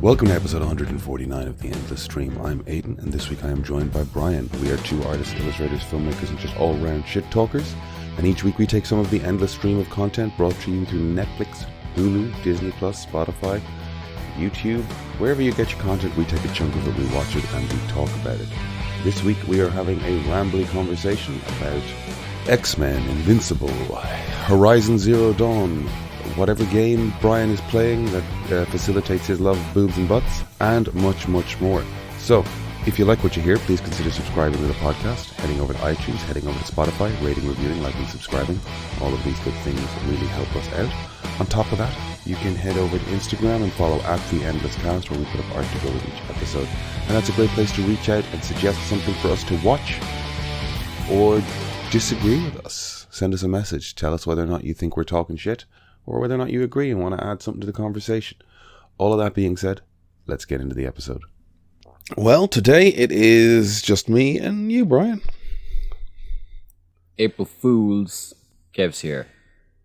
Welcome to episode 149 of The Endless Stream. I'm Aidan, and this week I am joined by Brian. We are two artists, illustrators, filmmakers, and just all-round shit talkers. And each week we take some of the endless stream of content brought to you through Netflix, Hulu, Disney+, Spotify, YouTube. Wherever you get your content, we take a chunk of it, we watch it, and we talk about it. This week we are having a rambly conversation about X-Men, Invincible, Horizon Zero Dawn, whatever game Brian is playing that facilitates his love of boobs and butts, and much, much more. So, if you like what you hear, please consider subscribing to the podcast, heading over to iTunes, heading over to Spotify, rating, reviewing, liking, subscribing. All of these good things really help us out. On top of that, you can head over to Instagram and follow @TheEndlessCast, where we put up art to go with each episode. And that's a great place to reach out and suggest something for us to watch, or disagree with us. Send us a message. Tell us whether or not you think we're talking shit, or whether or not you agree and want to add something to the conversation. All of that being said, let's get into the episode. Well, today it is just me and you, Brian. April Fools. Kev's here.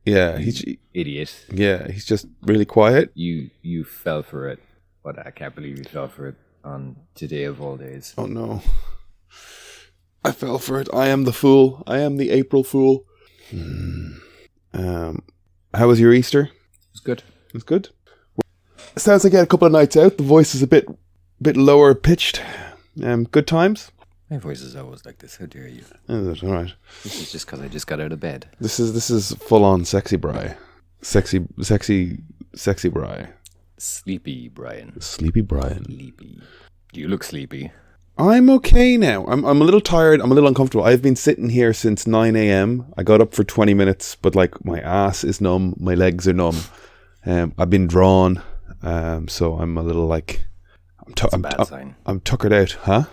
Yeah, he's idiot. Yeah, he's just really quiet. You fell for it, but I can't believe you fell for it on today of all days. Oh no, I fell for it. I am the fool. I am the April Fool. How was your Easter? It was good. It was good. It sounds like you had a couple of nights out. The voice is a bit lower pitched. Good times. My voice is always like this. How dare you? Is it? All right. This is just because I just got out of bed. This is full on sexy Bri. Sexy Bri. Sleepy Brian. Sleepy Brian. Sleepy. You look sleepy. I'm okay now. I'm a little tired. I'm a little uncomfortable. I've been sitting here since 9 a.m. I got up for 20 minutes, but like my ass is numb. My legs are numb. I've been drawn. So I'm a little like... I'm tuckered out. Huh?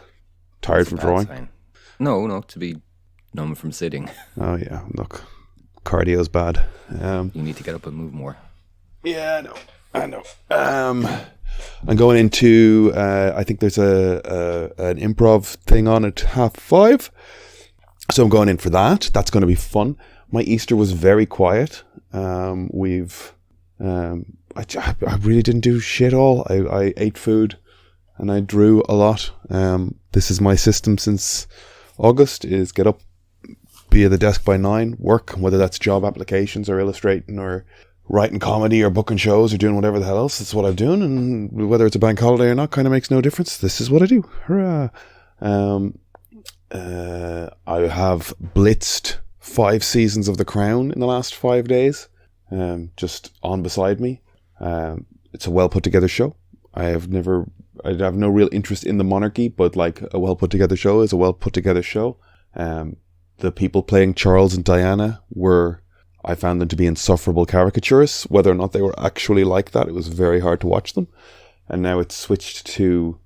Tired from drawing? Sign. No, to be numb from sitting. Oh yeah, look. Cardio's bad. You need to get up and move more. Yeah, I know. I'm going into, I think there's an improv thing on at 5:30. So I'm going in for that. That's going to be fun. My Easter was very quiet. I really didn't do shit all. I ate food and I drew a lot. This is my system since August, is get up, be at the desk by 9, work, whether that's job applications or illustrating or writing comedy or booking shows or doing whatever the hell else. That's what I'm doing, and whether it's a bank holiday or not kind of makes no difference. This is what I do. Hurrah. I have blitzed 5 seasons of The Crown in the last 5 days, just on beside me. It's a well put together show. I have no real interest in the monarchy, but like a well put together show is a well put together show. The people playing Charles and Diana I found them to be insufferable caricaturists. Whether or not they were actually like that, it was very hard to watch them. And now it's switched to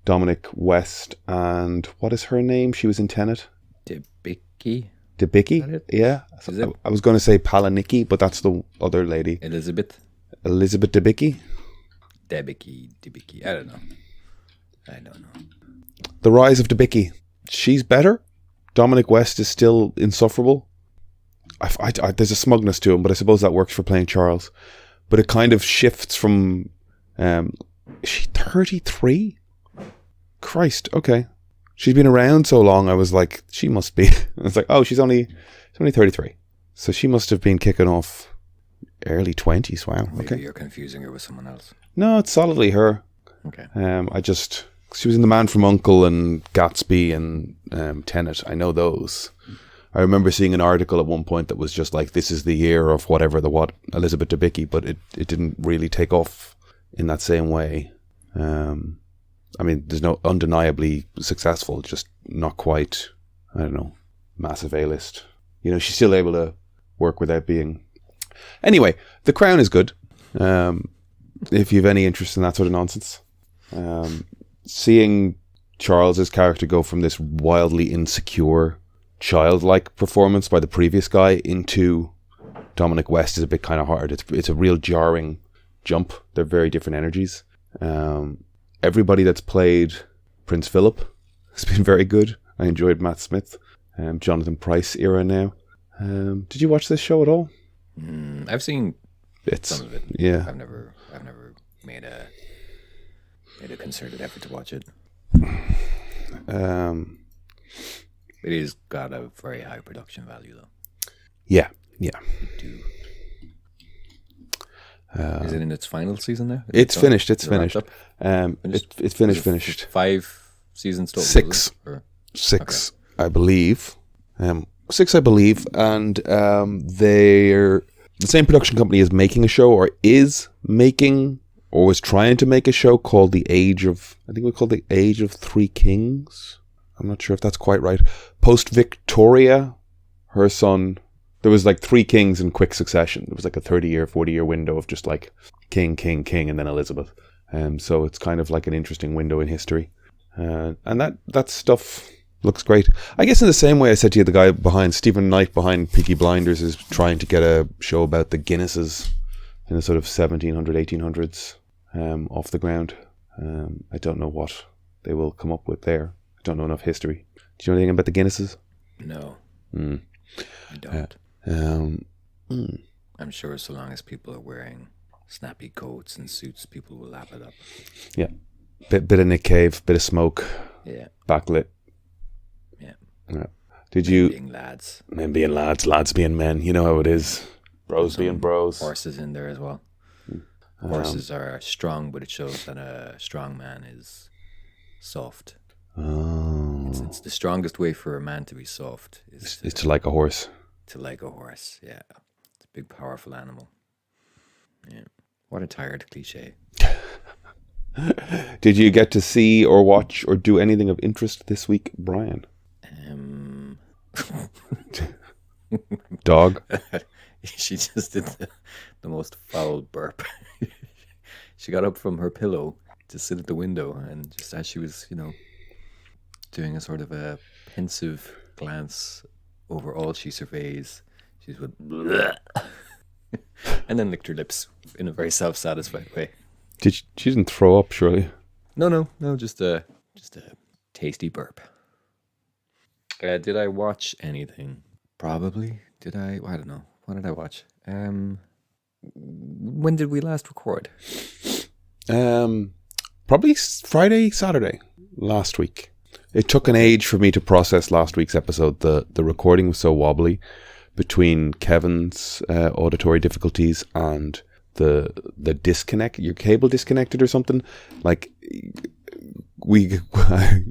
Dominic West and what is her name? She was in Tenet. Debicki? Yeah. I was going to say Palanicki, but that's the other lady. Elizabeth Debicki? Debicki. I don't know. The Rise of Debicki. She's better. Dominic West is still insufferable. There's a smugness to him, but I suppose that works for playing Charles. But it kind of shifts from... is she 33? Christ, okay. She's been around so long, I was like, she must be... I was like, oh, she's only 33. So she must have been kicking off early 20s, wow. Maybe you're confusing her with someone else. No, it's solidly her. Okay. She was in The Man from U.N.C.L.E. and Gatsby and Tenet. I know those. I remember seeing an article at one point that was just like, this is the year of whatever Elizabeth Debicki, but it didn't really take off in that same way. I mean, there's no undeniably successful, just not quite, I don't know, massive A-list. You know, she's still able to work without being... Anyway, The Crown is good. If you have any interest in that sort of nonsense. Seeing Charles's character go from this wildly insecure, childlike performance by the previous guy into Dominic West is a bit kind of hard. It's a real jarring jump. They're very different energies. Everybody that's played Prince Philip has been very good. I enjoyed Matt Smith, Jonathan Pryce era now. Did you watch this show at all? I've seen bits. Some of it. Yeah. I've never made a concerted effort to watch it. Um, It is got a very high production value, though. yeah. It do. Is it in its final season now? It's finished. It's Is it wrapped finished. up? It's finished. Was it Finished. 5 seasons total? Six. Was it? Or- Six, I believe. 6, I believe, and they're the same production company is making a show, or is making, or was trying to make a show called The Age of. I think we called The Age of Three Kings. I'm not sure if that's quite right. Post Victoria, her son. There was like 3 kings in quick succession. There was like a 30-year, 40-year window of just like king, and then Elizabeth. So it's kind of like an interesting window in history. And that stuff looks great. I guess in the same way I said to you, the guy behind, Stephen Knight behind Peaky Blinders, is trying to get a show about the Guinnesses in the sort of 1700s, 1800s off the ground. I don't know what they will come up with there. I don't know enough history. Do you know anything about the Guinnesses? No. I don't. I'm sure so long as people are wearing snappy coats and suits, people will lap it up. Yeah. Bit of Nick Cave, bit of smoke. Yeah. Backlit. Yeah. Did Men you... being lads. Men being lads being men. You know how it is. Bros being bros. Horses in there as well. Horses are strong, but it shows that a strong man is soft. Oh. It's the strongest way for a man to be soft is to like a horse. to like a horse. Yeah, it's a big, powerful animal. Yeah, what a tired cliche. Did you get to see or watch or do anything of interest this week, Brian? Dog. She just did the most foul burp. She got up from her pillow to sit at the window, and just as she was, doing a sort of a pensive glance over all she surveys, she just went "Bleh," and then licked her lips in a very self-satisfied way. She didn't throw up, surely? No, just a tasty burp. Did I watch anything? Probably. Did I? I don't know. What did I watch? When did we last record? Probably Friday, Saturday last week. It took an age for me to process last week's episode. The recording was so wobbly between Kevin's auditory difficulties and the disconnect. Your cable disconnected or something. Like you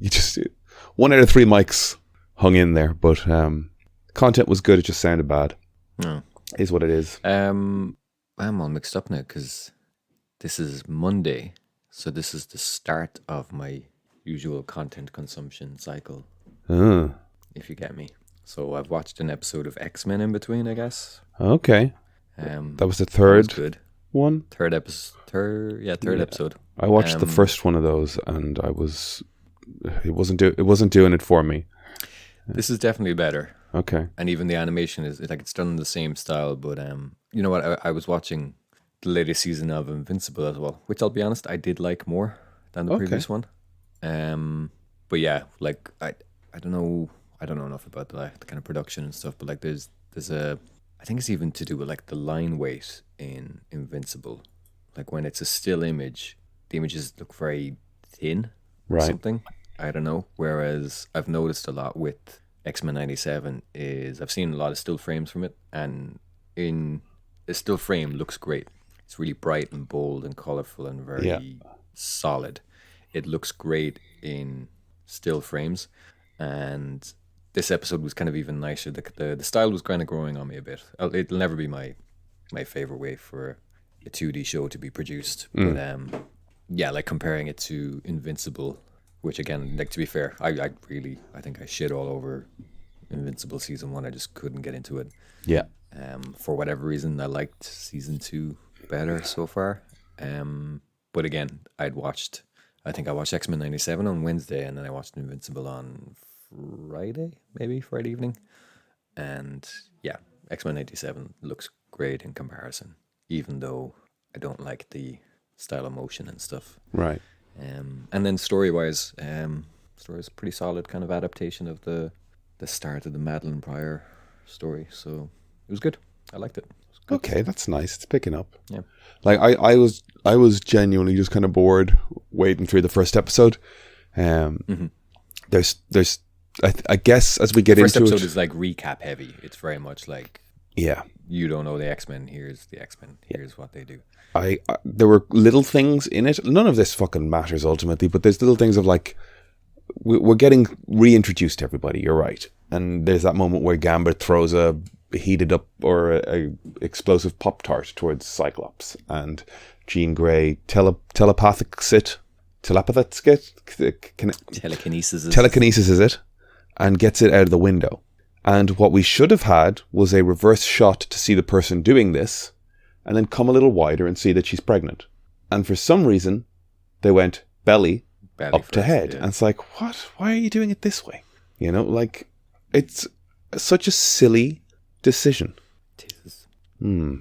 just 1 out of 3 mics hung in there, but content was good. It just sounded bad. No. Is what it is. I'm all mixed up now because this is Monday, so this is the start of my usual content consumption cycle. If you get me. So I've watched an episode of X-Men in between, I guess. Okay. That was the third one? Third episode. I watched the first one of those, and it wasn't doing it for me. This is definitely better. Okay. And even the animation is like it's done in the same style, but you know what? I was watching the latest season of Invincible as well, which I'll be honest, I did like more than the previous one. But yeah, like I don't know enough about the kind of production and stuff, but like there's I think it's even to do with like the line weight in Invincible. Like when it's a still image, the images look very thin or something. I don't know. Whereas I've noticed a lot with X-Men 97 is I've seen a lot of still frames from it, and in a still frame looks great. It's really bright and bold and colorful and very solid. It looks great in still frames, and this episode was kind of even nicer. The style was kind of growing on me a bit. It'll never be my favorite way for a 2D show to be produced, but like comparing it to Invincible, which again, like to be fair, I think I shit all over Invincible season 1. I just couldn't get into it. Yeah. For whatever reason, I liked season 2 better so far. But again, I watched X-Men 97 on Wednesday, and then I watched Invincible on Friday evening. And yeah, X-Men 97 looks great in comparison, even though I don't like the style of motion and stuff. Right. And then story-wise, story is pretty solid kind of adaptation of the start of the Madeline Pryor story. So it was good. I liked it. It was Okay, that's nice. It's picking up. Yeah. Like I was genuinely just kind of bored waiting through the first episode. There's I guess as we get First into episode it, is like recap heavy. It's very much like, yeah, you don't know the X-Men. Here's the X-Men. Here's what they do. I there were little things in it. None of this fucking matters ultimately, but there's little things of like we're getting reintroduced to everybody. You're right, and there's that moment where Gambit throws a heated up or a explosive Pop-Tart towards Cyclops, and Jean Grey telekinesis is it, and gets it out of the window. And what we should have had was a reverse shot to see the person doing this, and then come a little wider and see that she's pregnant. And for some reason, they went belly up first, to head. Yeah. And it's like, what? Why are you doing it this way? You know, like, it's such a silly decision. Jesus. Hmm.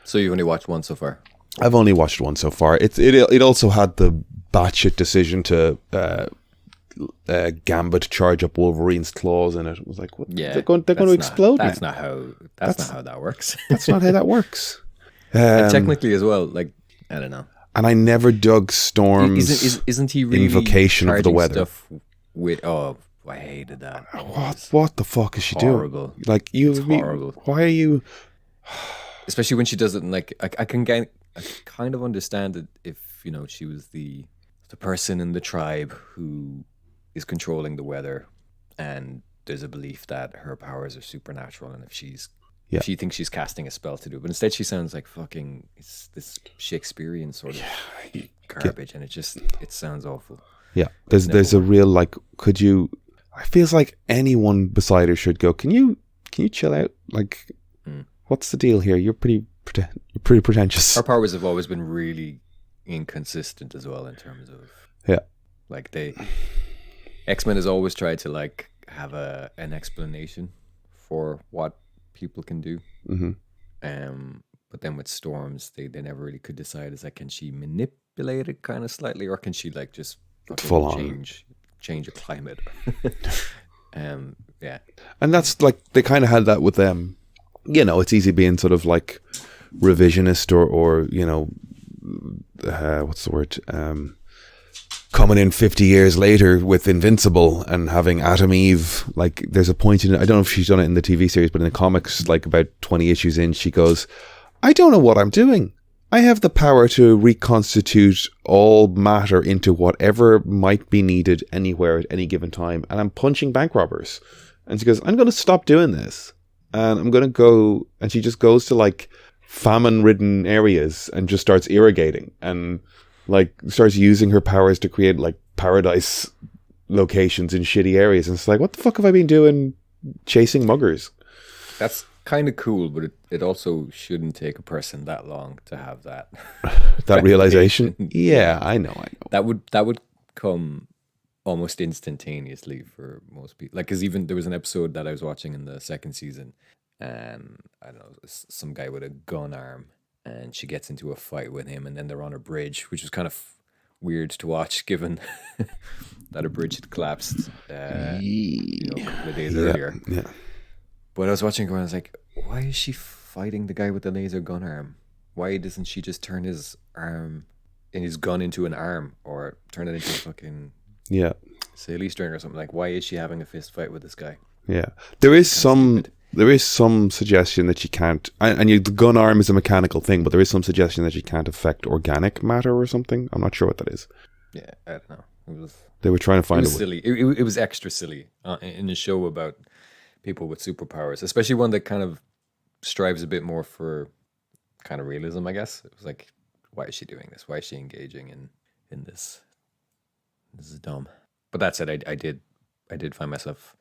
So you've only watched one so far? I've only watched one so far. It also had the batshit decision to Gambit charge up Wolverine's claws in it. It was like, what? Yeah, they're going to explode. That's not how that works. That's not how that works. And technically as well, like, I don't know. And I never dug Storm's isn't he really invocation of the weather. Stuff with, I hated that. What the fuck is she horrible. doing? Like, horrible. Why are you? Especially when she does it in, like, I kind of understand it if, you know, she was the person in the tribe who is controlling the weather, and there's a belief that her powers are supernatural, and if she thinks she's casting a spell to do it, but instead she sounds like fucking it's this Shakespearean sort of garbage, and it sounds awful. Yeah, there's a real, like, could you? It feels like anyone beside her should go, Can you chill out? Like, what's the deal here? You're pretty pretentious. Her powers have always been really inconsistent as well in terms of like X-Men has always tried to like have an explanation for what people can do, but then with Storms they never really could decide, is like, can she manipulate it kind of slightly, or can she like just full on change a climate? And that's like they kind of had that with them. You know, it's easy being sort of like revisionist or you know, what's the word? Coming in 50 years later with Invincible and having Atom Eve. Like, there's a point in it, I don't know if she's done it in the TV series, but in the comics, like about 20 issues in, she goes, I don't know what I'm doing. I have the power to reconstitute all matter into whatever might be needed anywhere at any given time. And I'm punching bank robbers. And she goes, I'm going to stop doing this. And I'm going to go, and she just goes to like famine-ridden areas and just starts irrigating and like starts using her powers to create like paradise locations in shitty areas. And it's like, what the fuck have I been doing chasing muggers? That's kind of cool, but it also shouldn't take a person that long to have that that realization. Yeah, I know. That would come almost instantaneously for most people. Like, because even there was an episode that I was watching in the second season, and I don't know, some guy with a gun arm, and she gets into a fight with him, and then they're on a bridge, which was kind of weird to watch given that a bridge had collapsed a couple of days earlier. Yeah. But I was watching it and I was like, why is she fighting the guy with the laser gun arm? Why doesn't she just turn his arm and his gun into an arm, or turn it into a fucking silly string or something? Like, why is she having a fist fight with this guy? Yeah. There is some suggestion that she can't, and the gun arm is a mechanical thing, but there is some suggestion that she can't affect organic matter or something. I'm not sure what that is. Yeah, I don't know. They were trying to find it. Was silly. It was extra silly in a show about people with superpowers, especially one that kind of strives a bit more for kind of realism, I guess. It was like, why is she doing this? Why is she engaging in this? This is dumb. But that said, I did find myself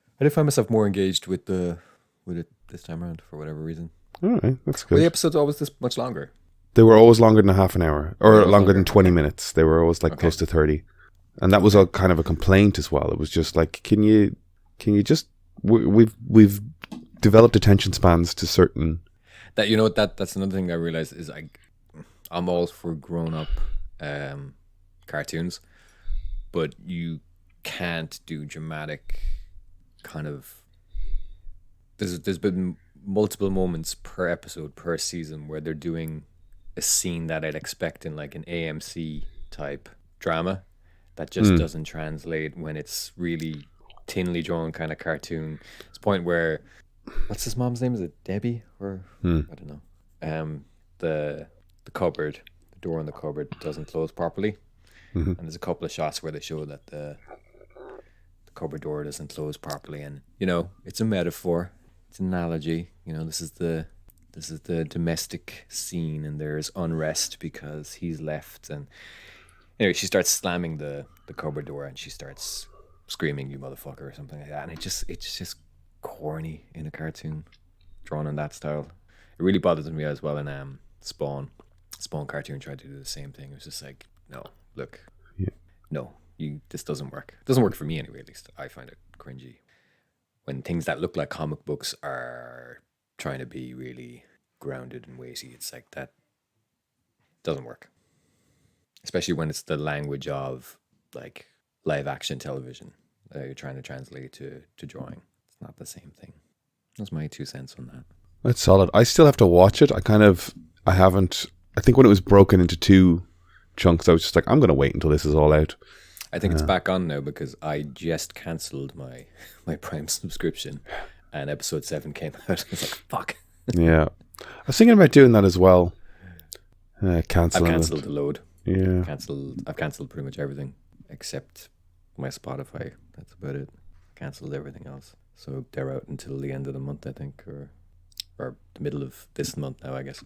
more engaged with it this time around for whatever reason. All right, that's good. Were the episodes always this much longer? They were always longer than a half an hour, or longer than 20 minutes. They were always like close to 30. And that was a kind of a complaint as well. It was just like, can you just, we've developed attention spans to certain. That, you know, that's another thing I realized is I'm all for grown up cartoons, but you can't do dramatic kind of. There's been multiple moments per episode per season where they're doing a scene that I'd expect in like an AMC type drama that just doesn't translate when it's really thinly drawn kind of cartoon. It's a point where, what's his mom's name? Is it Debbie or I don't know. The cupboard, the door in the cupboard doesn't close properly, and there's a couple of shots where they show that the cupboard door doesn't close properly, and it's a metaphor, it's an analogy. This is the domestic scene, and there's unrest because he's left, and anyway, she starts slamming the cupboard door, and she starts screaming, "You motherfucker," or something like that, and it's just corny in a cartoon drawn in that style. It really bothers me as well in Spawn cartoon tried to do the same thing. It was just like, no, look, no, this doesn't work. It doesn't work for me anyway. At least I find it cringy when things that look like comic books are trying to be really grounded and weighty. It's like that doesn't work, especially when it's the language of like live action television that you're trying to translate to drawing. It's not the same thing. That's my 2 cents on that. That's solid. I still have to watch it. I think when it was broken into 2 chunks, I was just like, I'm going to wait until this is all out. I think it's back on now because I just cancelled my Prime subscription and episode 7 came out. It's like, fuck. Yeah. I was thinking about doing that as well. I've cancelled the load. Yeah. I've cancelled pretty much everything except my Spotify. That's about it. Cancelled everything else. So they're out until the end of the month, I think, or the middle of this month now, I guess.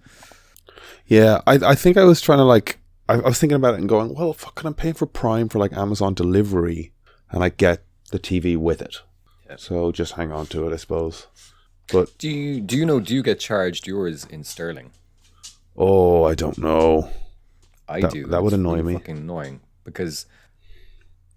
Yeah, I think I was trying to I was thinking about it and going, well, fucking, I'm paying for Prime for like Amazon delivery, and I get the TV with it. Yeah. So just hang on to it, I suppose. But do you get charged yours in sterling? Oh, I don't know. I do. That would annoy me. Fucking annoying because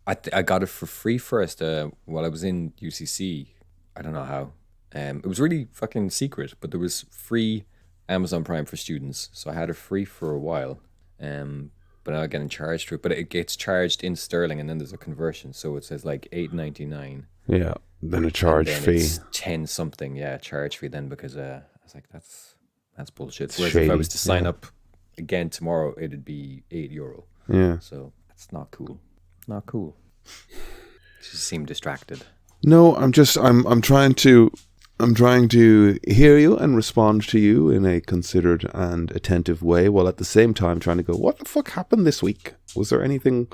I got it for free first while I was in UCC. I don't know how. It was really fucking secret, but there was free Amazon Prime for students, so I had it free for a while. But now I'm getting charged for it. But it gets charged in sterling, and then there's a conversion, so it says like $8.99. Yeah, then a charge fee. It's 10 something, yeah, charge fee. Then because I was like, that's bullshit. Whereas shady. If I was to sign up again tomorrow, it'd be €8. Yeah, so that's not cool. Not cool. Just seem distracted. No, I'm trying to hear you and respond to you in a considered and attentive way, while at the same time trying to go, what the fuck happened this week? Was there anything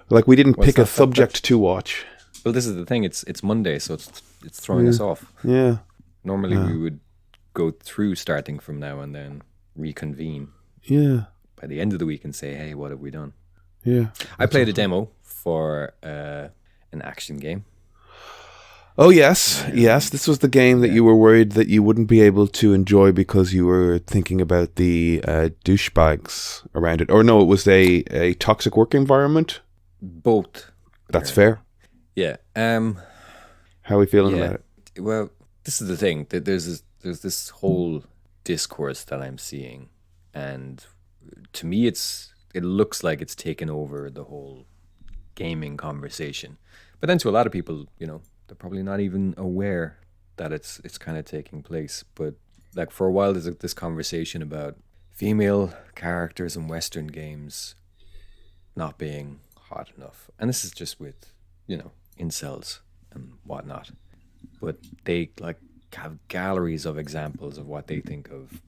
like we didn't pick a subject to watch? Well, this is the thing. It's Monday, so it's throwing us off. Yeah. Normally we would go through starting from now and then reconvene. Yeah. By the end of the week and say, hey, what have we done? Yeah. I played a demo for an action game. Oh, yes. Yes. This was the game that you were worried that you wouldn't be able to enjoy because you were thinking about the douchebags around it. Or no, it was a toxic work environment. Both. That's fair. Yeah. How are we feeling about it? Well, this is the thing. There's this whole discourse that I'm seeing. And to me, it looks like it's taken over the whole gaming conversation. But then to a lot of people, they're probably not even aware that it's kind of taking place. But like for a while, there's this conversation about female characters in Western games not being hot enough. And this is just with, incels and whatnot. But they like have galleries of examples of what they think of,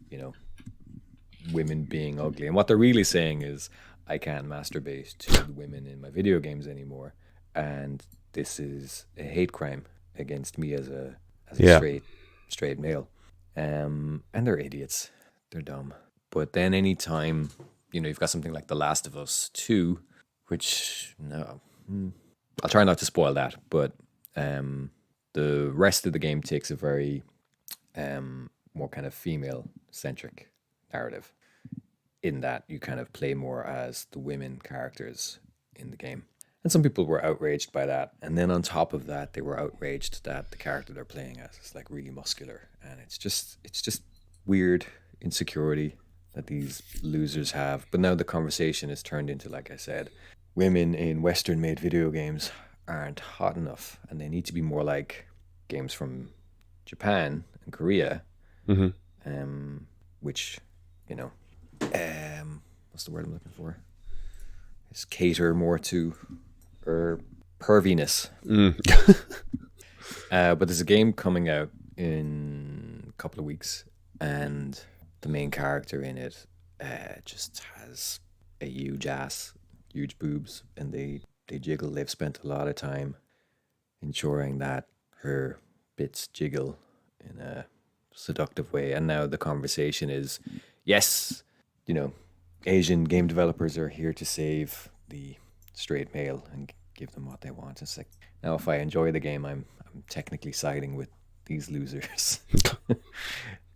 women being ugly. And what they're really saying is, I can't masturbate to the women in my video games anymore. And this is a hate crime against me as a straight male. And they're idiots. They're dumb. But then anytime, you've got something like The Last of Us 2, which, no, I'll try not to spoil that, but the rest of the game takes a very more kind of female-centric narrative in that you kind of play more as the women characters in the game. And some people were outraged by that. And then on top of that, they were outraged that the character they're playing as is like really muscular. And it's just weird insecurity that these losers have. But now the conversation is turned into, like I said, women in Western-made video games aren't hot enough. And they need to be more like games from Japan and Korea, which, you know, what's the word I'm looking for? Is cater more to perviness. But there's a game coming out in a couple of weeks, and the main character in it just has a huge ass, huge boobs, and they jiggle. They've spent a lot of time ensuring that her bits jiggle in a seductive way. And now the conversation is, yes, you know, Asian game developers are here to save the straight male and give them what they want. It's like, now if I enjoy the game, I'm technically siding with these losers.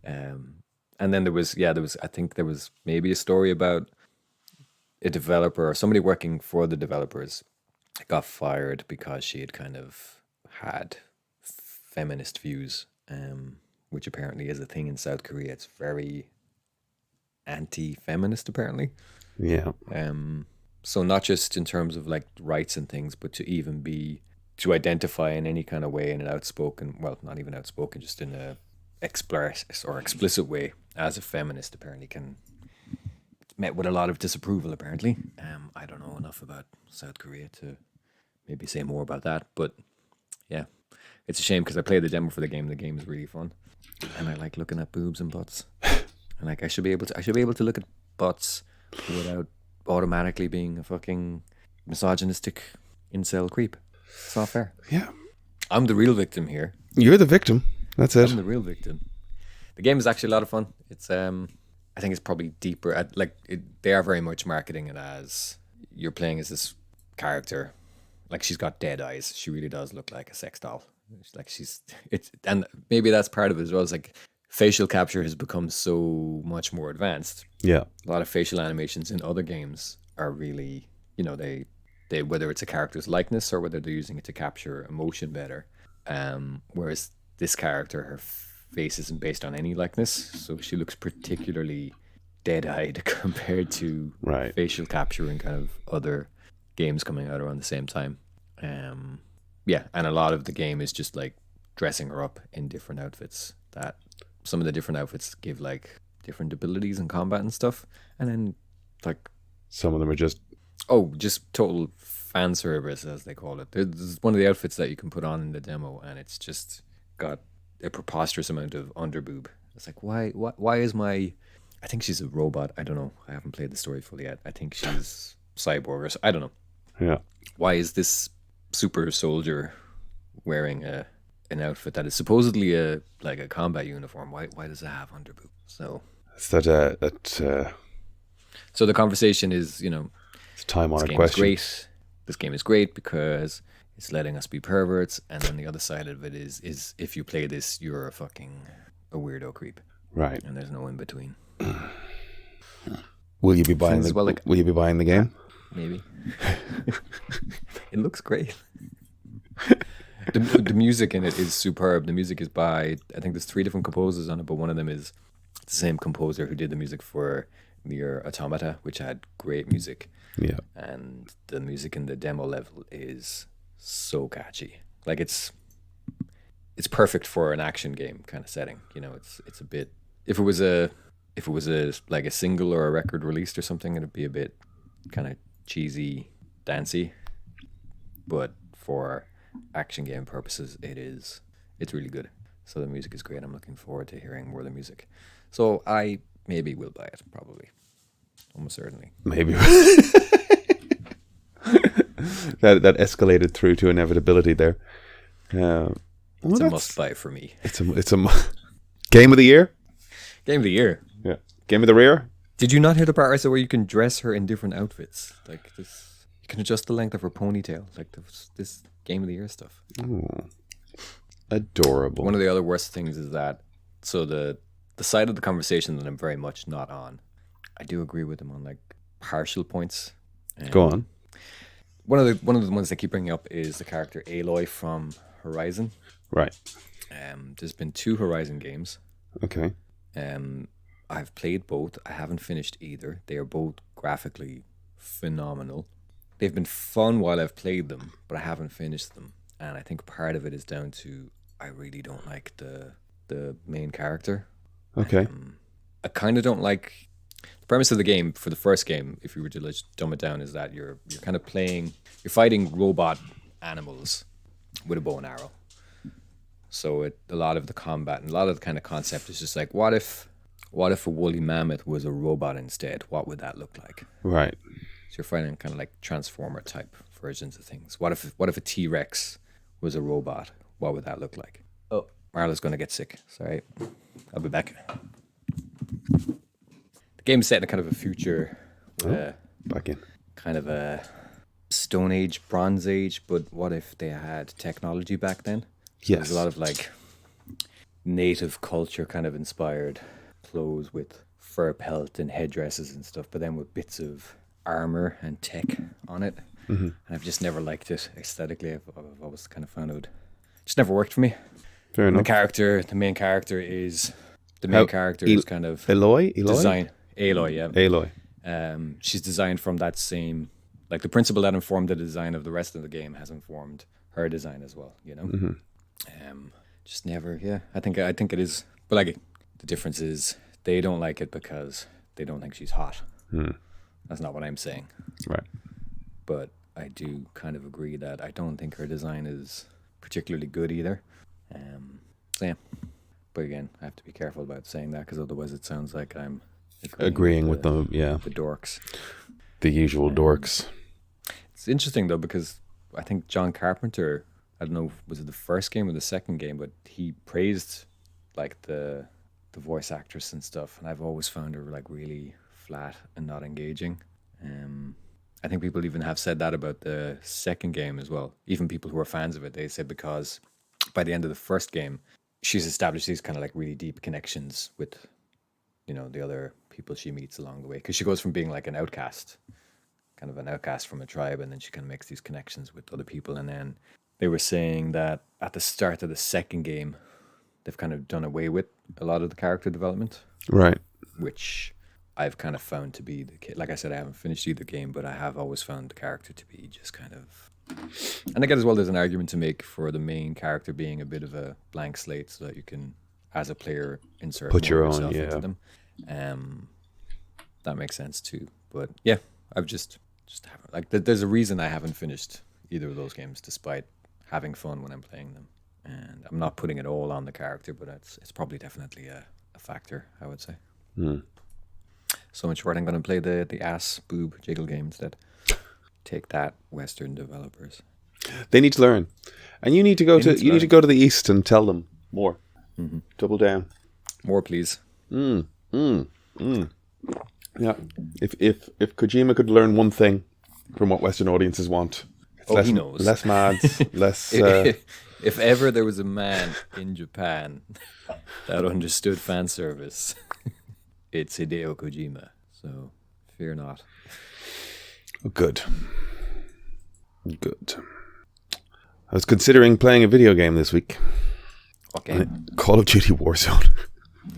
And then there was I think there was maybe a story about a developer or somebody working for the developers got fired because she had kind of had feminist views, which apparently is a thing in South Korea. It's very anti-feminist, apparently. Yeah. So not just in terms of like rights and things, but to identify in any kind of way in an outspoken, well, not even outspoken, just in a express or explicit way as a feminist, apparently met with a lot of disapproval, apparently. I don't know enough about South Korea to maybe say more about that, but yeah, it's a shame because I played the demo for the game. The game is really fun, and I like looking at boobs and butts. And like I should be able to look at butts without automatically being a fucking misogynistic incel creep. It's not fair. Yeah. I'm the real victim here. You're the victim. That's it. I'm the real victim. The game is actually a lot of fun. It's I think it's probably deeper. They are very much marketing it as you're playing as this character. Like she's got dead eyes. She really does look like a sex doll. And maybe that's part of it as well. It's like facial capture has become so much more advanced. Yeah. A lot of facial animations in other games are really, they whether it's a character's likeness or whether they're using it to capture emotion better. Whereas this character, her face isn't based on any likeness, so she looks particularly dead-eyed compared to facial capture in kind of other games coming out around the same time. Yeah, and a lot of the game is just like dressing her up in different outfits. That some of the different outfits give like different abilities in combat and stuff, and then like some of them are just total fan service, as they call it. There's one of the outfits that you can put on in the demo, and it's just got a preposterous amount of underboob. It's like, why is my... I think she's a robot. I don't know. I haven't played the story fully yet. I think she's cyborg or so. I don't know. Yeah. Why is this super soldier wearing an outfit that is supposedly a combat uniform? Why does it have underboob? So it's that so the conversation is, it's a time-honored question. This game is great because it's letting us be perverts, and then the other side of it is if you play this, you're a weirdo creep. Right. And there's no in between. Will you be buying the game? Maybe. It looks great. The music in it is superb. The music is by, I think there's 3 different composers on it, but one of them is the same composer who did the music for Nier Automata, which had great music. Yeah. And the music in the demo level is so catchy. Like it's perfect for an action game kind of setting. It's a bit, if it was a like a single or a record released or something, it'd be a bit kind of cheesy, dancey. But for action game purposes, it's really good. So the music is great. I'm looking forward to hearing more of the music. So I maybe will buy it, probably. Almost certainly. Maybe. that escalated through to inevitability there. It's a must buy for me. It's a game of the year. Game of the year. Yeah. Game of the rear. Did you not hear the part I said where you can dress her in different outfits? Like this, you can adjust the length of her ponytail. Like this game of the year stuff. Oh, adorable. One of the other worst things is that, so the side of the conversation that I'm very much not on, I do agree with them on like partial points. Go on. One of the ones they keep bringing up is the character Aloy from Horizon. Right. There's been 2 Horizon games. Okay. I've played both. I haven't finished either. They are both graphically phenomenal. They've been fun while I've played them, but I haven't finished them. And I think part of it is down to I really don't like the main character. Okay. I kind of don't like the premise of the game. For the first game, if you were to just dumb it down, is that you're kind of you're fighting robot animals with a bow and arrow. So a lot of the combat and a lot of the kind of concept is just like, what if a woolly mammoth was a robot instead? What would that look like? Right. So you're fighting kind of like Transformer type versions of things. What if a T-Rex was a robot? What would that look like? Oh, Marla's going to get sick. Sorry. I'll be back. The game's set in a kind of a future, Back in. kind of a Stone Age, Bronze Age, but what if they had technology back then? So Yes. there's a lot of like native culture kind of inspired clothes with fur pelt and headdresses and stuff, but then with bits of armor and tech on it. And I've just never liked it aesthetically. I've always kind of found it just never worked for me. Fair enough. The main character is kind of Aloy? design. Aloy, yeah. Aloy. She's designed from that same, like the principle that informed the design of the rest of the game has informed her design as well, you know? Just never, yeah. I think it is, but like the difference is they don't like it because they don't think she's hot. That's not what I'm saying. Right. But I do kind of agree that I don't think her design is particularly good either. So yeah. But again, I have to be careful about saying that because otherwise it sounds like I'm Agreeing with them, yeah. the dorks. The usual dorks. It's interesting though because I think John Carpenter, I don't know, was it the first game or the second game, but he praised like the voice actress and stuff, and I've always found her like really flat and not engaging. I think people even have said that about the second game as well. Even people who are fans of it, they said because by the end of the first game, she's established these kind of like really deep connections with, you know, the other people she meets along the way. Because she goes from being like an outcast, kind of an outcast from a tribe, and then she kind of makes these connections with other people. And then they were saying that at the start of the second game, they've kind of done away with a lot of the character development. Right. Which I've kind of found to be the case. Like I said, I haven't finished either game, but I have always found the character to be just kind of... And I get as well there's an argument to make for the main character being a bit of a blank slate so that you can, as a player, insert Put your more own, yourself yeah. into them. That makes sense too. But yeah, I've just haven't... Like, there's a reason I haven't finished either of those games, despite having fun when I'm playing them. And I'm not putting it all on the character, but it's probably definitely a factor, I would say. So much short, I'm going to play the ass boob jiggle game instead. Take that, Western developers. They need to learn, and you need to go to the East and tell them more. Double down. More, please. Yeah. If Kojima could learn one thing from what Western audiences want, it's he knows. Less mads, less. If ever there was a man in Japan that understood fan service, it's Hideo Kojima. So fear not. Good. I was considering playing a video game this week. Okay. Call of Duty Warzone.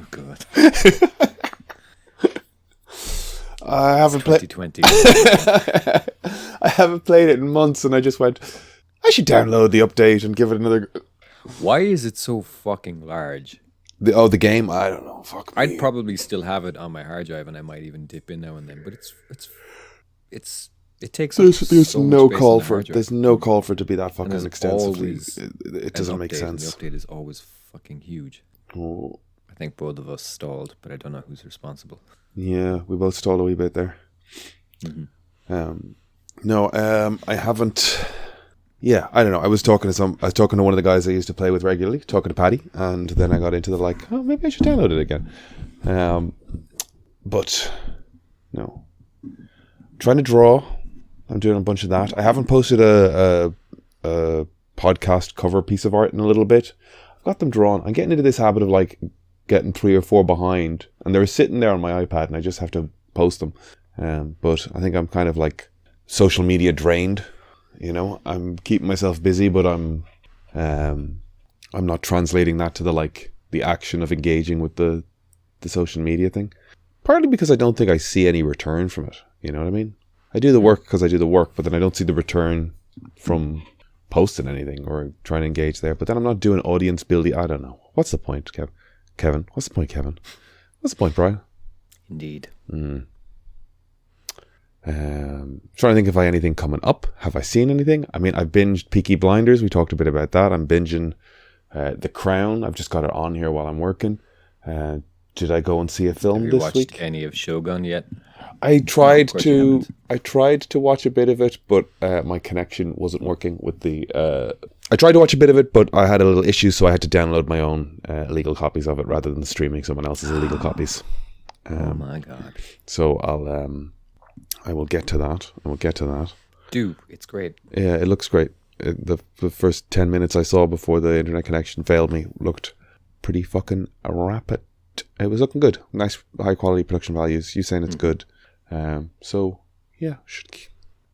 Good. I haven't played. 2020. I haven't played it in months, and I just went, I should download the update and give it another. Why is it so fucking large? The game? I don't know. Fuck me. I'd probably still have it on my hard drive, and I might even dip in now and then. But it takes. There's so no much space call on the for hard it. drive. There's no call for it to be that And fucking there's extensively. always It doesn't make update, and sense. the update is always fucking huge. Oh, I think both of us stalled, but I don't know who's responsible. yeah, we both stalled a wee bit there. I haven't. Yeah, I don't know. I was talking to one of the guys I used to play with regularly, talking to Paddy, and then I got into maybe I should download it again. But no, trying to draw. I'm doing a bunch of that. I haven't posted a podcast cover piece of art in a little bit. I've got them drawn. I'm getting into this habit of like getting 3 or 4 behind, and they're sitting there on my iPad, and I just have to post them. But I think I'm kind of like social media drained. You know, I'm keeping myself busy, but I'm not translating that to the action of engaging with the social media thing. Partly because I don't think I see any return from it. You know what I mean? I do the work because I do the work, but then I don't see the return from posting anything or trying to engage there. But then I'm not doing audience building. I don't know. What's the point, Kevin? What's the point, Kevin? That's the point, Brian. Indeed. Trying to think if I anything coming up. Have I seen anything? I mean, I've binged Peaky Blinders. We talked a bit about that. I'm binging The Crown. I've just got it on here while I'm working. Did I go and see a film Have you this week? watched any of Shogun yet? I tried No, of course you to watch a bit of it, but my connection wasn't working with the. I tried to watch a bit of it, but I had a little issue, so I had to download my own illegal copies of it rather than streaming someone else's illegal copies. Oh my god! So I will get to that. Dude, it's great. Yeah, it looks great. The first 10 minutes I saw before the internet connection failed me looked pretty fucking rapid. It was looking good. Nice, high quality production values. You saying it's good. So, yeah, should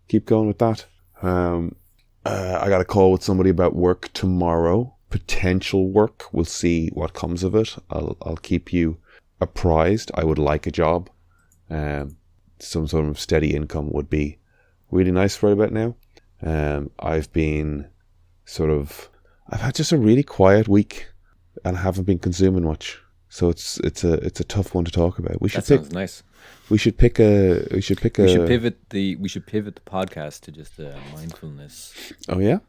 keep going with that. I got a call with somebody about work tomorrow. Potential work. We'll see what comes of it. I'll keep you apprised. I would like a job. Some sort of steady income would be really nice right about now. I've had just a really quiet week and I haven't been consuming much. So it's a tough one to talk about. Sounds nice. We should pivot the podcast to just a mindfulness. Oh yeah?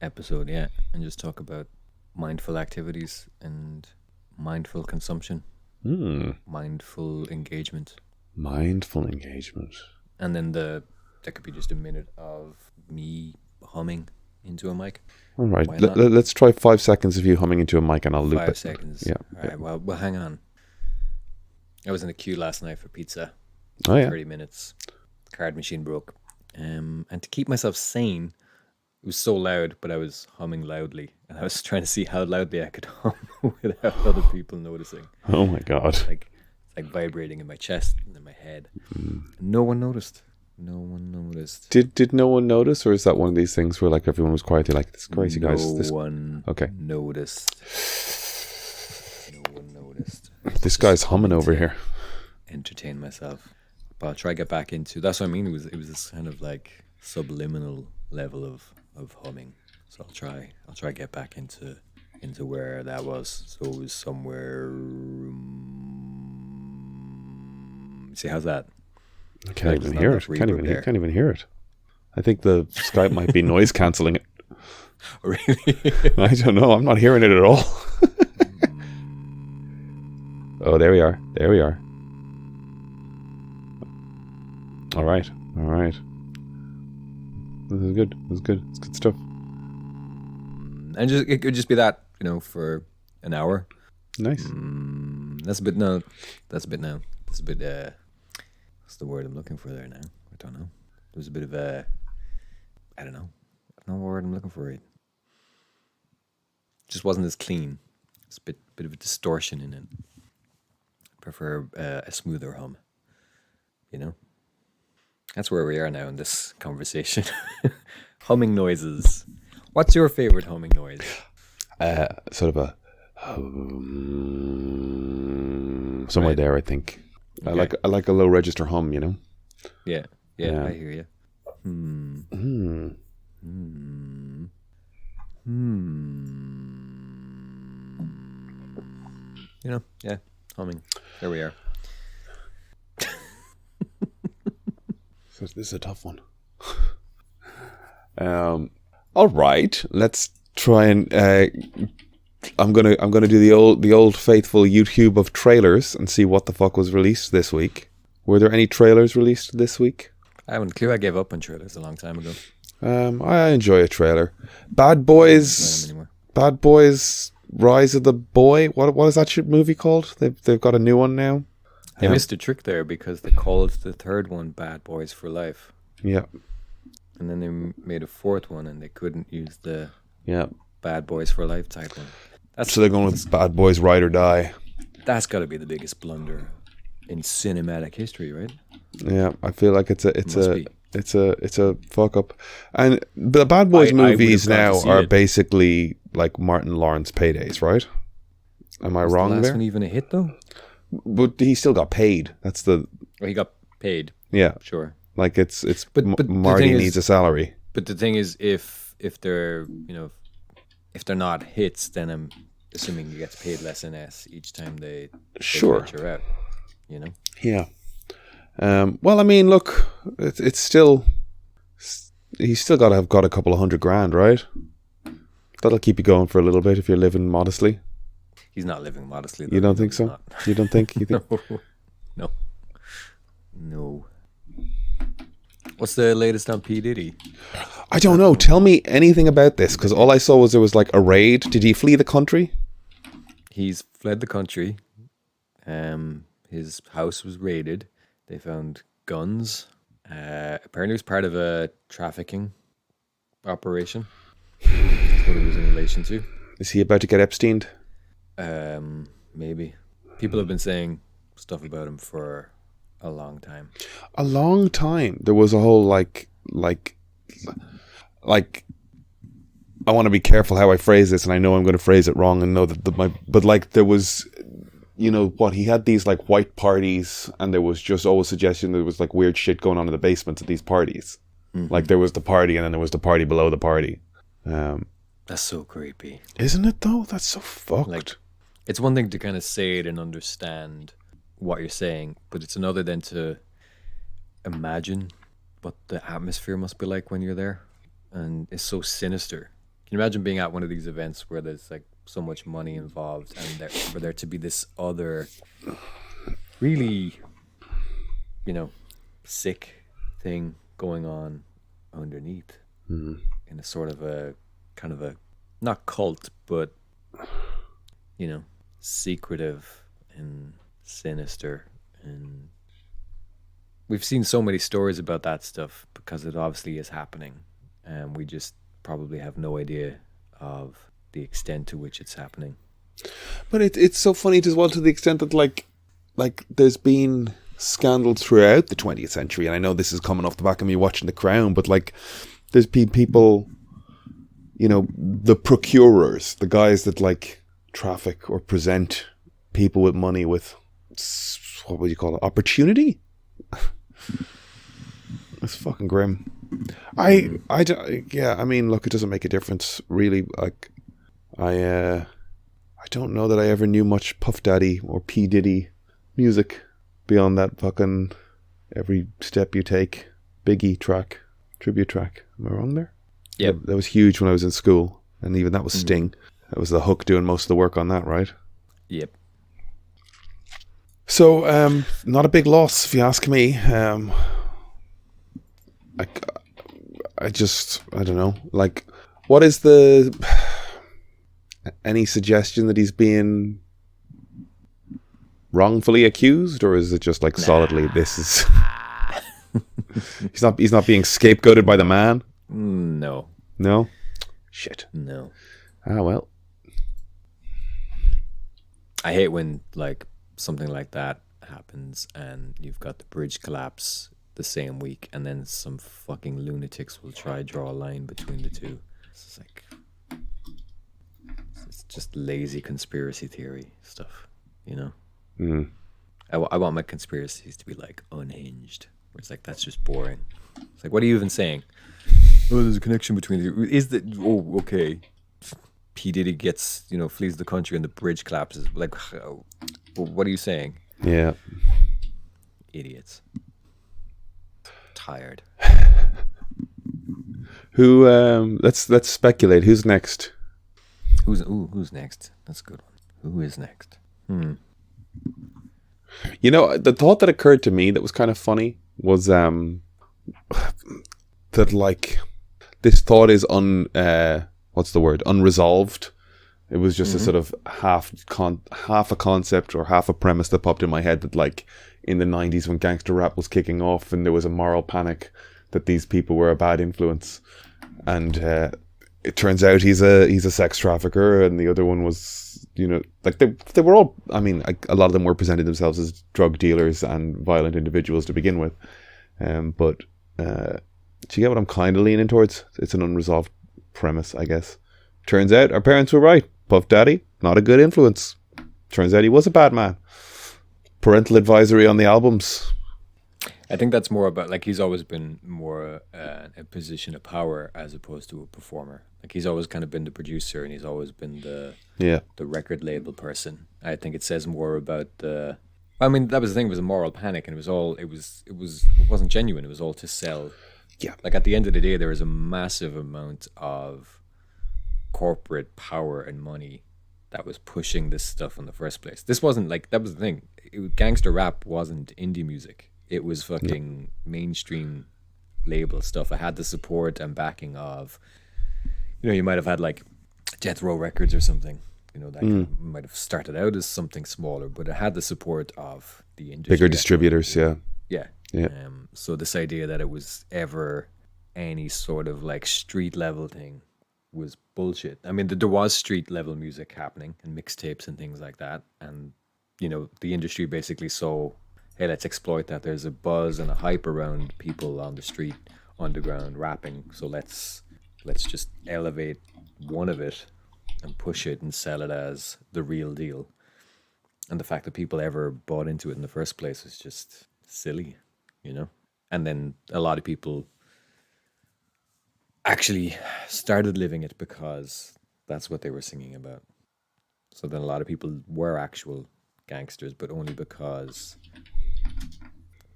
Episode, yeah, and just talk about mindful activities and mindful consumption. Mindful engagement. Mindful engagement. And then that could be just a minute of me humming into a mic. All right, let's try 5 seconds of you humming into a mic and I'll loop 5 it. seconds. Yeah. All right, well, hang on. I was in a queue last night for pizza. Oh yeah. 30 minutes. The card machine broke. And to keep myself sane, it was so loud, but I was humming loudly. And I was trying to see how loudly I could hum without other people noticing. Oh my god. It's like vibrating in my chest and in my head. No one noticed. Did no one notice, or is that one of these things where like everyone was quietly like, "This is crazy, guys"? No one noticed. This guy's humming over here. Entertain myself, but I'll try to get back into. That's what I mean. It was this kind of like subliminal level of humming. So I'll try to get back into where that was. So it was somewhere. See, how's that? I can't even hear it. Can't even hear it. I think the Skype might be noise cancelling it. Really? I don't know. I'm not hearing it at all. Oh, there we are. All right. This is good. It's good stuff. And it could just be that, for an hour. Nice. That's a bit now. What's the word I'm looking for there now? I don't know. There's a bit of I don't know what word I'm looking for. It just wasn't as clean. It's a bit of a distortion in it. I prefer a smoother hum. That's where we are now in this conversation. Humming noises. What's your favorite humming noise? Sort of a somewhere there, I think. Okay. I like a low register hum, Yeah, I hear you. Yeah, humming. There we are. So this is a tough one. All right, let's try and. I'm gonna do the old faithful YouTube of trailers and see what the fuck was released this week. Were there any trailers released this week? I haven't a clue. I gave up on trailers a long time ago. I enjoy a trailer. Bad Boys. Rise of the Boy. What is that movie called? They've got a new one now. They missed a trick there because they called the third one Bad Boys for Life. Yeah. And then they made a fourth one and they couldn't use the Bad Boys for Life title. So they're going with Bad Boys Ride or Die. That's got to be the biggest blunder in cinematic history, right? Yeah, I feel like it's a fuck up. And the Bad Boys movies now are basically like Martin Lawrence paydays, right? Am I wrong there? Was the last one even a hit though? But he still got paid. That's the. Well, he got paid. Yeah, sure. Like it's. But Marty needs a salary. But the thing is, if they're if they're not hits, then I'm assuming he gets paid less and less each time they venture out. you know? Yeah. Well, I mean, look, it's still... He's still got to have got a couple of $100,000, right? That'll keep you going for a little bit if you're living modestly. He's not living modestly, though. You don't think so? Not. You don't think? You think? No. What's the latest on P. Diddy? I don't know. Tell me anything about this, because all I saw was there was like a raid. Did he flee the country? He's fled the country. His house was raided. They found guns. Apparently, it was part of a trafficking operation. That's what it was in relation to. Is he about to get Epsteined? Maybe. People have been saying stuff about him for a long time. A long time. There was a whole like. I want to be careful how I phrase this, and I know I'm going to phrase it wrong, and know that but like there was, you know what, he had these like white parties, and there was just always suggestion there was like weird shit going on in the basements of these parties. Mm-hmm. Like there was the party, and then there was the party below the party. That's so creepy, isn't it? Though that's so fucked. Like, it's one thing to kind of say it and understand what you're saying, but it's another then to imagine what the atmosphere must be like when you're there, and it's so sinister. Can you imagine being at one of these events where there's like so much money involved, and for there to be this other really, you know, sick thing going on underneath in a sort of a kind of a, not cult, but, you know, secretive and sinister. And we've seen so many stories about that stuff because it obviously is happening, and we just probably have no idea of the extent to which it's happening. But it's so funny as well, to the extent that like there's been scandals throughout the 20th century, and I know this is coming off the back of me watching The Crown, but like there's been people, you know, the procurers, the guys that like traffic or present people with money with, what would you call it, opportunity? It's fucking grim. I mean, look, it doesn't make a difference really. Like, I don't know that I ever knew much Puff Daddy or P Diddy music beyond that fucking Every Step You Take Biggie track, tribute track. Am I wrong there? Yeah, that was huge when I was in school, and even that was Sting. That was the Hook doing most of the work on that, right? Yep. So, not a big loss, if you ask me. I don't know. Like, what is any suggestion that he's being wrongfully accused, or is it just like solidly this is he's not being scapegoated by the man? No. Shit. No. Ah, well. I hate when like something like that happens and you've got the bridge collapse the same week, and then some fucking lunatics will try draw a line between the two. It's like, it's just lazy conspiracy theory stuff, you know? Mm. I want my conspiracies to be like unhinged, where it's like, that's just boring. It's like, what are you even saying? Oh, there's a connection between the, is that, oh, okay, P. Diddy gets, you know, flees the country and the bridge collapses. Like, what are you saying? Yeah. Idiots. Tired. Who? Let's speculate. Who's next? Who's next? That's a good one. Who is next? You know, the thought that occurred to me that was kind of funny was that like this thought is unresolved. It was just a sort of half a concept or half a premise that popped in my head, that like in the 90s when gangster rap was kicking off and there was a moral panic that these people were a bad influence, and it turns out he's a sex trafficker, and the other one was, you know, like they were all, I mean, a lot of them were presenting themselves as drug dealers and violent individuals to begin with, but do you get what I'm kind of leaning towards? It's an unresolved premise, I guess. Turns out our parents were right. Puff Daddy, not a good influence. Turns out he was a bad man. Parental advisory on the albums. I think that's more about, like, he's always been more a position of power as opposed to a performer. Like, he's always kind of been the producer, and he's always been the record label person. I think it says more about the I mean, that was the thing. It was a moral panic, and it wasn't genuine. It was all to sell. Yeah. Like at the end of the day, there was a massive amount of corporate power and money that was pushing this stuff in the first place. This wasn't like, that was the thing. Gangster rap wasn't indie music. It was fucking mainstream label stuff. I had the support and backing of, you might have had like Death Row Records or something. That might have started out as something smaller, but it had the support of the industry. Bigger distributors, yeah. Yeah. So this idea that it was ever any sort of like street level thing was bullshit. I mean, there was street level music happening and mixtapes and things like that. And, the industry basically saw, hey, let's exploit that. There's a buzz and a hype around people on the street, underground rapping. So let's just elevate one of it and push it and sell it as the real deal. And the fact that people ever bought into it in the first place is just silly, And then a lot of people actually started living it because that's what they were singing about. So then a lot of people were actual gangsters, but only because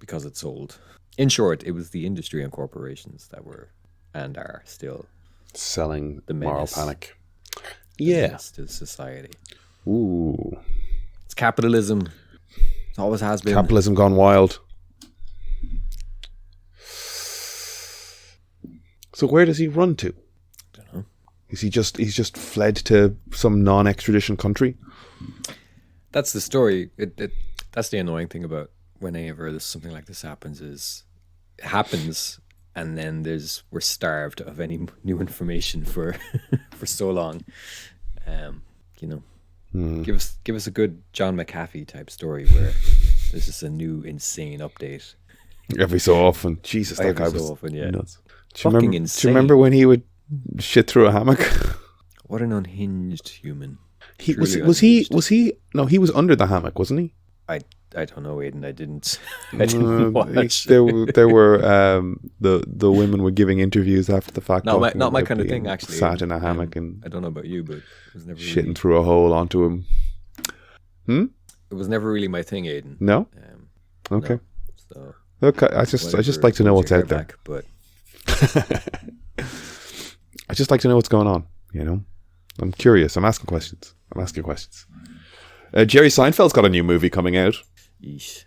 it sold. In short, it was the industry and corporations that were and are still selling the moral panic. Yeah. To society. Ooh. It's capitalism. It always has been. Capitalism gone wild. So where does he run to? I don't know. He's just fled to some non-extradition country? That's the story. That's the annoying thing about whenever something like this happens it happens and then we're starved of any new information for for so long. Give us a good John McAfee type story where there's just a new insane update every so often. Jesus, that guy was nuts. Do you remember when he would shit through a hammock? What an unhinged human. He was he? No, he was under the hammock, wasn't he? I don't know, Aidan. I didn't watch. There were the women were giving interviews after the fact. Not my kind of thing, actually. Sat in a hammock and I don't know about you, but it was never shitting really through a hole onto him. It was never really my thing, Aidan. No. Okay. No, so okay. I just like to know what's out there. But I just like to know what's going on. I'm curious. I'm asking questions. Jerry Seinfeld's got a new movie coming out. Yeesh.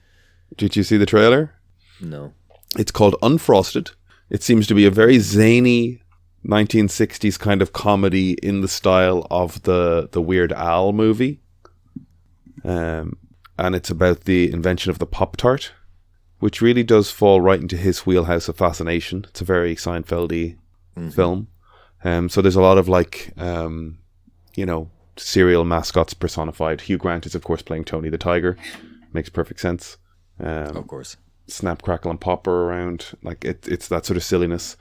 Did you see the trailer? No. It's called Unfrosted. It seems to be a very zany 1960s kind of comedy in the style of the Weird Al movie. And it's about the invention of the Pop-Tart, which really does fall right into his wheelhouse of fascination. It's a very Seinfeld-y film. So there's a lot of cereal mascots personified. Hugh Grant is, of course, playing Tony the Tiger. Makes perfect sense. Of course. Snap, Crackle, and Pop are around. It's that sort of silliness.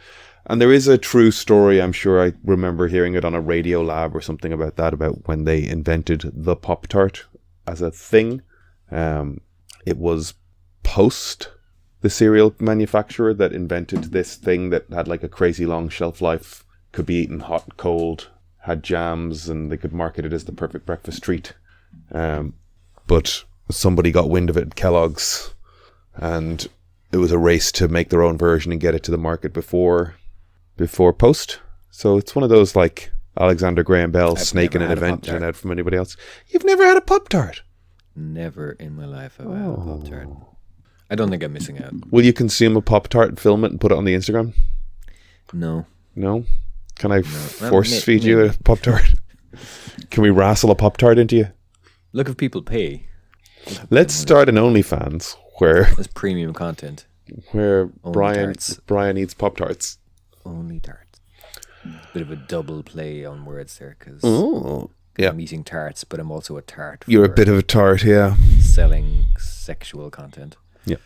And there is a true story, I'm sure I remember hearing it on a Radio Lab or something about that, about when they invented the Pop-Tart as a thing. It was Post, the cereal manufacturer, that invented this thing that had like a crazy long shelf life, could be eaten hot and cold, had jams, and they could market it as the perfect breakfast treat. But somebody got wind of it at Kellogg's, and it was a race to make their own version and get it to the market before Post. So it's one of those like Alexander Graham Bell snaking an invention out from anybody else. You've never had a Pop-Tart? Never in my life have I had a Pop-Tart. I don't think I'm missing out. Will you consume a Pop-Tart and film it and put it on the Instagram? No. No? Can I force feed you a Pop-Tart? Can we wrestle a Pop-Tart into you? Look, if people pay. Let's start an OnlyFans where it's premium content. Where Brian eats Pop-Tarts. Only tarts. Bit of a double play on words there, because I'm eating tarts, but I'm also a tart. You're a bit of a tart, yeah. Selling sexual content. Yeah.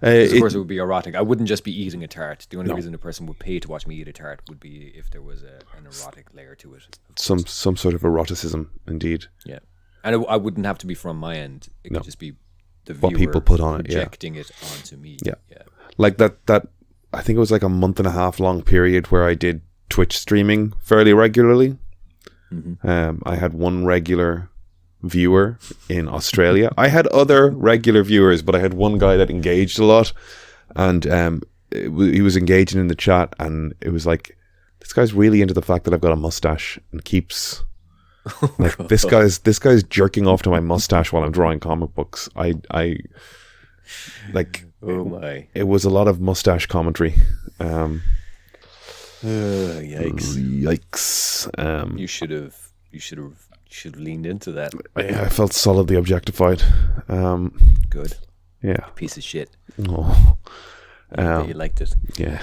Of course, it would be erotic. I wouldn't just be eating a tart. The only reason a person would pay to watch me eat a tart would be if there was an erotic layer to it. Some sort of eroticism, indeed. Yeah. And I wouldn't have to be from my end. It could just be the viewer, what people put on it, projecting it onto me. Yeah. Like that, I think it was like a month and a half long period where I did Twitch streaming fairly regularly. I had one regular viewer in Australia. I had other regular viewers, but I had one guy that engaged a lot, and he was engaging in the chat, and it was like, this guy's really into the fact that I've got a mustache and keeps like this guy's jerking off to my mustache while I'm drawing comic books. I like, oh my, it was a lot of mustache commentary. Yikes! You should have leaned into that. I felt solidly objectified. Good. Yeah. Piece of shit. Oh. You liked it. Yeah.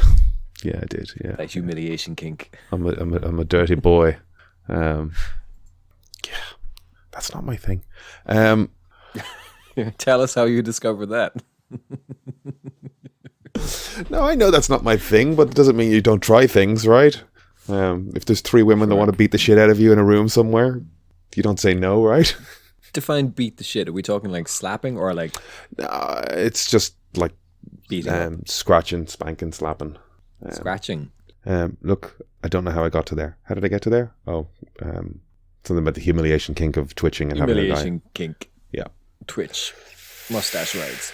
Yeah, I did. Yeah. That humiliation kink. I'm a dirty boy. Yeah, that's not my thing. Tell us how you discovered that. No, I know that's not my thing, but it doesn't mean you don't try things, right? If there's 3 women that want to beat the shit out of you in a room somewhere, you don't say no, right? Define beat the shit. Are we talking like slapping or like? It's just like beating, scratching, spanking, slapping. Scratching. Look, I don't know how I got to there. How did I get to there? Oh, something about the humiliation kink of twitching and having a guy. Humiliation kink. Yeah. Twitch. Mustache rides.